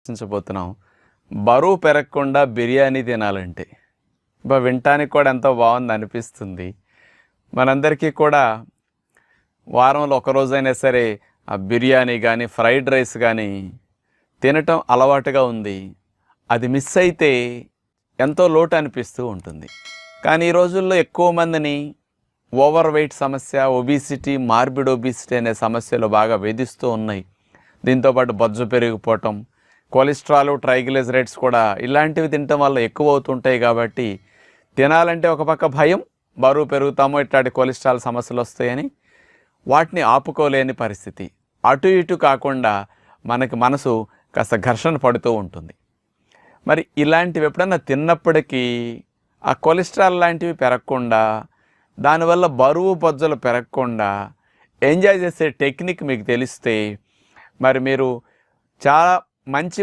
చర్చించబోతున్నాం. బరువు పెరగకుండా బిర్యానీ తినాలంటే వినటానికి కూడా ఎంతో బాగుంది అనిపిస్తుంది. మనందరికీ కూడా వారంలో ఒకరోజైనా సరే ఆ బిర్యానీ కానీ ఫ్రైడ్ రైస్ కానీ తినటం అలవాటుగా ఉంది. అది మిస్ అయితే ఎంతో లోటు అనిపిస్తూ ఉంటుంది. కానీ ఈ రోజుల్లో ఎక్కువ మందిని ఓవర్ వెయిట్ సమస్య, ఒబిసిటీ, మార్బిడ్ ఒబిసిటీ అనే సమస్యలు బాగా వేధిస్తూ ఉన్నాయి. దీంతోపాటు బొజ్జు పెరిగిపోవటం, కొలెస్ట్రాల్, ట్రైగ్లిజరైడ్స్ కూడా ఇలాంటివి తినటం వల్ల ఎక్కువ అవుతుంటాయి. కాబట్టి తినాలంటే ఒక పక్క భయం, బరువు పెరుగుతామో ఇట్లాంటి కొలెస్ట్రాల్ సమస్యలు వస్తాయని వాటిని ఆపుకోలేని పరిస్థితి. అటు ఇటు కాకుండా మనకి మనసు కాస్త ఘర్షణ పడుతూ ఉంటుంది. మరి ఇలాంటివి ఎప్పుడన్నా తిన్నప్పటికీ ఆ కొలెస్ట్రాల్ లాంటివి పెరగకుండా, దానివల్ల బరువు బొజ్జలు పెరగకుండా ఎంజాయ్ చేసే టెక్నిక్ మీకు తెలిస్తే మరి మీరు చాలా మంచి